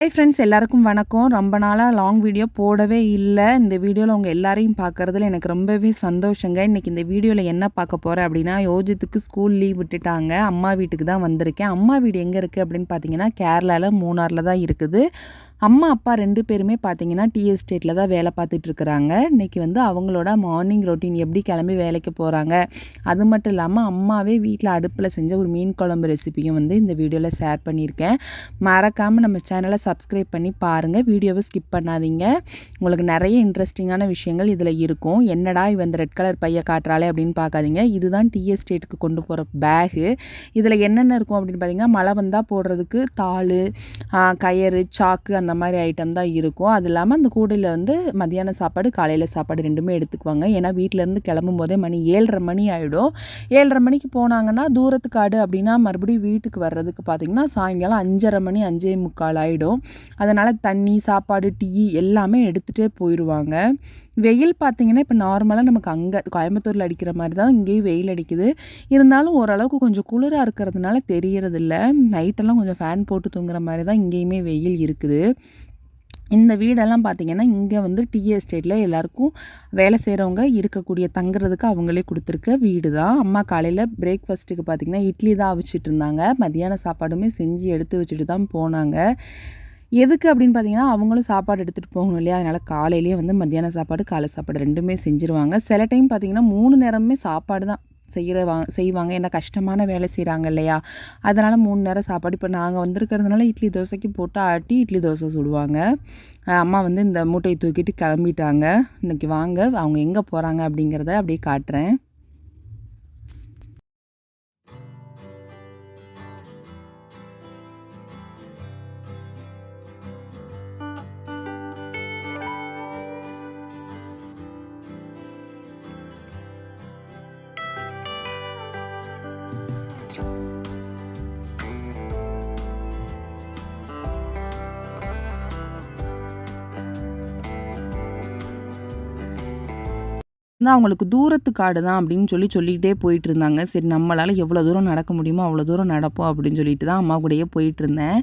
Hi friends, எல்லாருக்கும் வணக்கம். ரொம்ப நாளாக லாங் வீடியோ போடவே இல்லை. இந்த வீடியோவில் உங்கள் எல்லாரையும் பார்க்குறதுல எனக்கு ரொம்பவே சந்தோஷங்க. இன்றைக்கி இந்த வீடியோவில் என்ன பார்க்க போகிறேன் அப்படின்னா, யோஜித்துக்கு ஸ்கூல் லீவ் விட்டுட்டாங்க. அம்மா வீட்டுக்கு தான் வந்திருக்கேன். அம்மா வீடு எங்கே இருக்குது அப்படின்னு பார்த்தீங்கன்னா, கேரளாவில் மூணாரில் தான் இருக்குது. அம்மா அப்பா 2 பேருமே பார்த்தீங்கன்னா டீ எஸ்டேட்டில் தான் வேலை பார்த்துட்ருக்குறாங்க. இன்றைக்கி வந்து அவங்களோட மார்னிங் ரொட்டீன் எப்படி கிளம்பி வேலைக்கு போகிறாங்க, அது மட்டும் இல்லாமல் அம்மாவே வீட்டில் அடுப்பில் செஞ்ச ஒரு மீன் குழம்பு ரெசிபியும் வந்து இந்த வீடியோவில் ஷேர் பண்ணியிருக்கேன். மறக்காமல் நம்ம சேனலை சப்ஸ்கிரைப் பண்ணி பாருங்கள், வீடியோவை ஸ்கிப் பண்ணாதீங்க. உங்களுக்கு நிறைய இன்ட்ரெஸ்டிங்கான விஷயங்கள் இதில் இருக்கும். என்னடா இவன் இந்த ரெட் கலர் பையை காட்டுறாளே அப்படின்னு பார்க்காதீங்க. இதுதான் டீ எஸ்டேட்டுக்கு கொண்டு போகிற பேகு. இதில் என்னென்ன இருக்கும் அப்படின்னு பார்த்தீங்கன்னா, மழை வந்தால் போடுறதுக்கு தாள், கயிறு, சாக்கு, அந்த மாதிரி ஐட்டம் தான் இருக்கும். அது இல்லாமல் அந்த கூடையில் வந்து மதியான சாப்பாடு, காலையில் சாப்பாடு 2மே எடுத்துக்குவாங்க. ஏன்னா வீட்டிலேருந்து கிளம்பும் போதே மணி 7:30 மணி ஆகிடும். 7:30 மணிக்கு போனாங்கன்னா தூரத்து காடு அப்படின்னா மறுபடியும் வீட்டுக்கு வர்றதுக்கு பார்த்திங்கன்னா சாயங்காலம் 5:30 மணி 5:45 ஆகிடும். அதனால் தண்ணி, சாப்பாடு, டீ எல்லாமே எடுத்துகிட்டே போயிடுவாங்க. வெயில் பார்த்திங்கன்னா இப்போ நார்மலாக நமக்கு அங்கே கோயம்புத்தூரில் அடிக்கிற மாதிரி தான் இங்கேயும் வெயில் அடிக்குது. இருந்தாலும் ஓரளவுக்கு கொஞ்சம் குளிராக இருக்கிறதுனால தெரியறதில்ல. நைட்டெல்லாம் கொஞ்சம் ஃபேன் போட்டு தூங்குற மாதிரி தான் இங்கேயுமே வெயில் இருக்குது. இந்த வீடெல்லாம் பார்த்திங்கன்னா இங்கே வந்து டீ எஸ்டேட்டில் எல்லாருக்கும் வேலை செய்கிறவங்க இருக்கக்கூடிய தங்குறதுக்கு அவங்களே கொடுத்துருக்க வீடு தான். அம்மா காலையில் பிரேக்ஃபாஸ்ட்டுக்கு பார்த்திங்கன்னா இட்லி தான் அவிச்சிட்டு இருந்தாங்க. மதியான சாப்பாடுமே செஞ்சு எடுத்து வச்சுட்டு தான் போனாங்க. எதுக்கு அப்படின்னு பார்த்தீங்கன்னா, அவங்களும் சாப்பாடு எடுத்துகிட்டு போகணும் இல்லையா? அதனால் காலையிலேயே வந்து மத்தியான சாப்பாடு, காலை சாப்பாடு 2மே செஞ்சுருவாங்க. சில டைம் பார்த்திங்கன்னா 3 நேரமுமே சாப்பாடு தான் செய்வாங்க. ஏன்னா கஷ்டமான வேலை செய்கிறாங்க இல்லையா? அதனால் 3 நேரம் சாப்பாடு. இப்போ நாங்கள் வந்திருக்கிறதுனால இட்லி தோசைக்கு போட்டு ஆட்டி இட்லி தோசை சுடுவாங்க. அம்மா வந்து இந்த மூட்டையை தூக்கிட்டு கிளம்பிட்டாங்க. இன்றைக்கி வாங்க அவங்க எங்கே போகிறாங்க அப்படிங்கிறத அப்படியே காட்டுறேன். அவங்களுக்கு தூரத்து காடு தான் அப்படின்னு சொல்லிக்கிட்டே போயிட்டு இருந்தாங்க. சரி, நம்மளால் எவ்வளோ தூரம் நடக்க முடியுமோ அவ்வளோ தூரம் நடப்போம் அப்படின்னு சொல்லிட்டு தான் அம்மா கூடயே போயிட்டுருந்தேன்.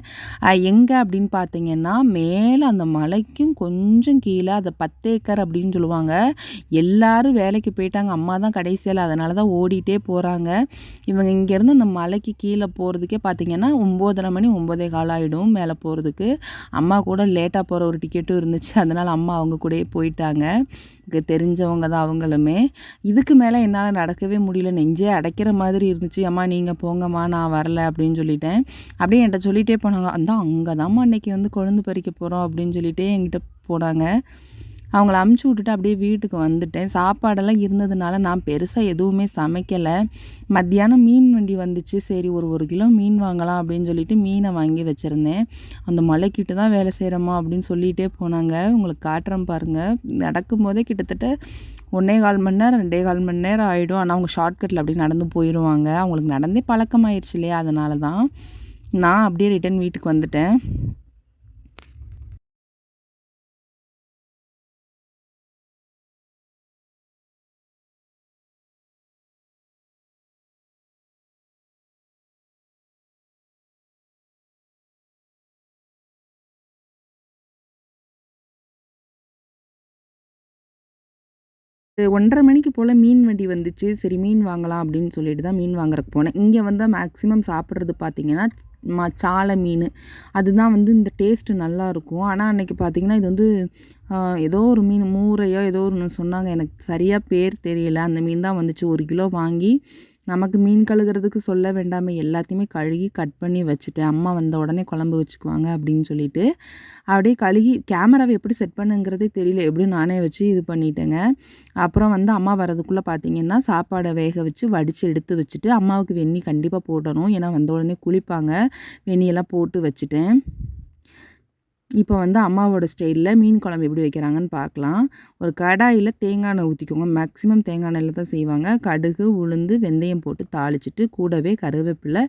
எங்கே அப்படின்னு பார்த்தீங்கன்னா, மேலே அந்த மலைக்கும் கொஞ்சம் கீழே அதை 10 ஏக்கர் அப்படின்னு சொல்லுவாங்க. எல்லாரும் வேலைக்கு போயிட்டாங்க. அம்மா தான் கடைசியில், அதனால தான் ஓடிட்டே போகிறாங்க. இவங்க இங்கேருந்து அந்த மலைக்கு கீழே போகிறதுக்கே பார்த்தீங்கன்னா 9:30 மணி 9:15 ஆகிடும் மேலே போகிறதுக்கு. அம்மா கூட லேட்டாக போகிற ஒரு டிக்கெட்டும் இருந்துச்சு. அதனால் அம்மா அவங்க கூடயே போயிட்டாங்க. தெரிஞ்சவங்க தான் அவங்களுமே. இதுக்கு மேலே என்னால் நடக்கவே முடியல. நெஞ்சே அடைக்கிற மாதிரி இருந்துச்சு. அம்மா நீங்கள் போங்கம்மா, நான் வரல அப்படின்னு சொல்லிட்டேன். அப்படியே என்கிட்ட சொல்லிகிட்டே போனாங்க, அங்கே தான்மா இன்றைக்கி வந்து கொழுந்து பறிக்க போகிறோம் அப்படின்னு சொல்லிகிட்டே என்கிட்ட போனாங்க. அவங்கள அமுச்சு விட்டுட்டு அப்படியே வீட்டுக்கு வந்துட்டேன். சாப்பாடெல்லாம் இருந்ததுனால நான் பெருசாக எதுவுமே சமைக்கலை. மத்தியானம் மீன் வண்டி வந்துச்சு. சரி, ஒரு கிலோ மீன் வாங்கலாம் அப்படின்னு சொல்லிட்டு மீனை வாங்கி வச்சுருந்தேன். அந்த மலைக்கிட்ட தான் வேலை செய்கிறோமா அப்படின்னு சொல்லிகிட்டே போனாங்க. உங்களுக்கு காட்டுறேன் பாருங்கள். நடக்கும்போதே கிட்டத்தட்ட 1.25 மணி நேரம் 2.25 மணி நேரம் ஆகிடும். ஆனால் அவங்க ஷார்ட்கட்டில் அப்படியே நடந்து போயிடுவாங்க. அவங்களுக்கு நடந்தே பழக்கமாயிடுச்சு இல்லையா? அதனால தான் நான் அப்படியே ரிட்டன் வீட்டுக்கு வந்துட்டேன். இது 1:30 மணிக்கு போல் மீன் வண்டி வந்துச்சு. சரி, மீன் வாங்கலாம் அப்படின்னு சொல்லிட்டு தான் மீன் வாங்குறதுக்கு போனேன். இங்கே வந்து மேக்ஸிமம் சாப்பிட்றது பார்த்திங்கன்னா சாலை மீன். அதுதான் வந்து இந்த டேஸ்ட்டு நல்லாயிருக்கும். ஆனால் அன்றைக்கி பார்த்திங்கன்னா இது வந்து ஏதோ ஒரு மீன் மூரையோ ஏதோ ஒன்று சொன்னாங்க. எனக்கு சரியாக பேர் தெரியல. அந்த மீன் தான் வந்துச்சு. 1 கிலோ வாங்கி நமக்கு மீன் கழுகுறதுக்கு சொல்ல வேண்டாமே, எல்லாத்தையுமே கழுகி கட் பண்ணி வச்சுட்டேன். அம்மா வந்த உடனே குழம்பு வச்சுக்குவாங்க அப்படின்னு சொல்லிட்டு அப்படியே கழுகி கேமராவை எப்படி செட் பண்ணுங்கிறதே தெரியல. எப்படியும் நானே வச்சு இது பண்ணிட்டேங்க. அப்புறம் வந்து அம்மா வரதுக்குள்ளே பார்த்திங்கன்னா சாப்பாடை வேக வச்சு வடித்து எடுத்து வச்சுட்டு, அம்மாவுக்கு வெந்நி கண்டிப்பாக போடணும். ஏன்னா வந்த உடனே குளிப்பாங்க. வெந்நியெல்லாம் போட்டு வச்சுட்டேன். இப்போ வந்து அம்மாவோட ஸ்டைலில் மீன் குழம்பு எப்படி வைக்கிறாங்கன்னு பார்க்கலாம். ஒரு கடாயில் தேங்காய் எண்ணெய் ஊற்றிக்கோங்க. மேக்ஸிமம் தேங்காய் எண்ணெயில் தான் செய்வாங்க. கடுகு, உளுந்து, வெந்தயம் போட்டு தாளிச்சிட்டு கூடவே கருவேப்பிலை,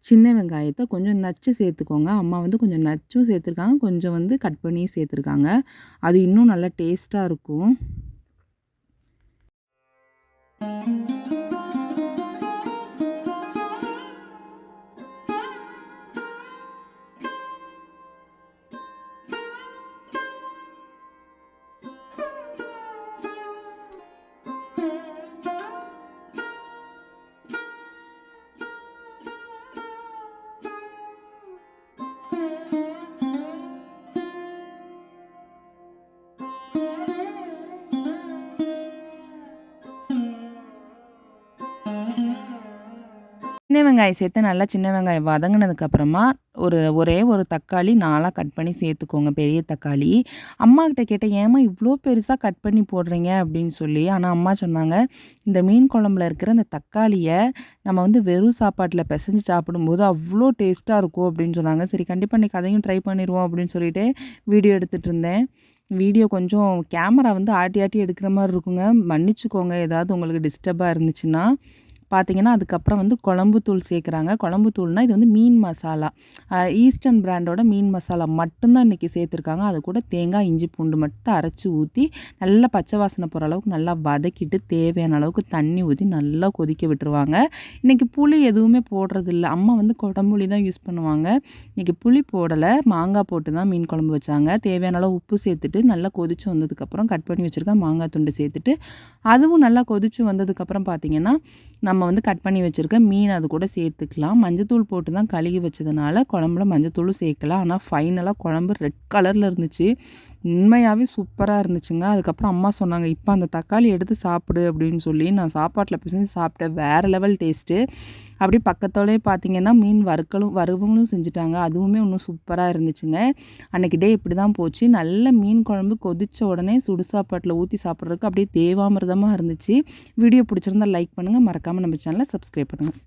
சின்ன வெங்காயத்தை கொஞ்சம் நச்சு சேர்த்துக்கோங்க. அம்மா வந்து கொஞ்சம் நச்சும் சேர்த்துருக்காங்க, கொஞ்சம் வந்து கட் பண்ணியும் சேர்த்துருக்காங்க. அது இன்னும் நல்லா டேஸ்ட்டாக இருக்கும். வெங்காயம் சேர்த்து நல்லா சின்ன வெங்காயம் வதங்குனதுக்கப்புறமா ஒரே ஒரு தக்காளி 4ஆ கட் பண்ணி சேர்த்துக்கோங்க, பெரிய தக்காளி. அம்மாகிட்ட கேட்டேன், "ஏம்மா இவ்ளோ பெருசா கட் பண்ணி போடுறீங்க?" அப்படின்னு சொல்லி. ஆனா அம்மா சொன்னாங்க, "இந்த மீன் குழம்புல இருக்கிற அந்த தக்காளிய நம்ம வந்து வெறும் சாப்பாட்டில பெசஞ்சு சாப்பிடும்போது அவ்ளோ டேஸ்ட்டா இருக்கும்." அப்படின்னு சொன்னாங்க. சரி கண்டிப்பா இன்னைக்கு அதையும் ட்ரை பண்ணிருவோம் அப்படின்னு சொல்லிட்டு வீடியோ எடுத்துட்டு இருந்தேன். வீடியோ கொஞ்சம் கேமரா வந்து ஆட்டி ஆட்டி எடுக்கிற மாரி இருக்குங்க. மன்னிச்சுக்கோங்க ஏதாவது உங்களுக்கு டிஸ்டர்பா இருந்துச்சுன்னா. பார்த்தீங்கன்னா, அதுக்கப்புறம் வந்து குழம்பு தூள் சேர்க்குறாங்க. குழம்பு தூள்னா இது வந்து மீன் மசாலா. ஈஸ்டர்ன் பிராண்டோட மீன் மசாலா மட்டும் தான் இன்றைக்கி சேர்த்துருக்காங்க. அது கூட தேங்காய், இஞ்சி, பூண்டு மட்டும் அரைச்சி ஊத்தி, நல்லா பச்சை வாசனை போகிற அளவுக்கு நல்லா வதக்கிட்டு, தேவையான அளவுக்கு தண்ணி ஊத்தி நல்லா கொதிக்க விட்டுருவாங்க. இன்றைக்கி புளி எதுவுமே போடுறதில்ல. அம்மா வந்து கொடம்புளி தான் யூஸ் பண்ணுவாங்க. இன்றைக்கி புளி போடலை. மாங்காய் போட்டு தான் மீன் குழம்பு வச்சாங்க. தேவையான அளவு உப்பு சேர்த்துட்டு, நல்லா கொதிச்சு வந்ததுக்கப்புறம் கட் பண்ணி வச்சுருக்க மாங்காய் துண்டு சேர்த்துட்டு, அதுவும் நல்லா கொதிச்சு வந்ததுக்கப்புறம் பார்த்தீங்கன்னா, நம்ம வந்து கட் பண்ணி வச்சுருக்க மீன் அது கூட சேர்த்துக்கலாம். மஞ்சத்தூள் போட்டு தான் கழுகி வச்சதுனால குழம்புல மஞ்சத்தூளும் சேர்க்கல. ஆனால் ஃபைனலாக குழம்பு ரெட் கலரில் இருந்துச்சு. உண்மையாகவே சூப்பராக இருந்துச்சுங்க. அதுக்கப்புறம் அம்மா சொன்னாங்க, "இப்போ அந்த தக்காளி எடுத்து சாப்பிடு" அப்படின்னு சொல்லி. நான் சாப்பாட்டில் பிசைஞ்சு சாப்பிட்டேன். வேறு லெவல் டேஸ்ட்டு. அப்படியே பக்கத்தோடயே பார்த்தீங்கன்னா, மீன் வறுவலும் செஞ்சுட்டாங்க. அதுவுமே இன்னும் சூப்பராக இருந்துச்சுங்க. அன்றைக்கி டே இப்படி தான் போச்சு. நல்ல மீன் குழம்பு கொதிச்ச உடனே சுடு சாப்பாட்டில் ஊற்றி சாப்பிட்றதுக்கு அப்படியே தேவாமிர்தமாக இருந்துச்சு. வீடியோ பிடிச்சிருந்தா லைக் பண்ணுங்கள். மறக்காமல் நம்ம சேனலை சப்ஸ்கிரைப் பண்ணுங்கள்.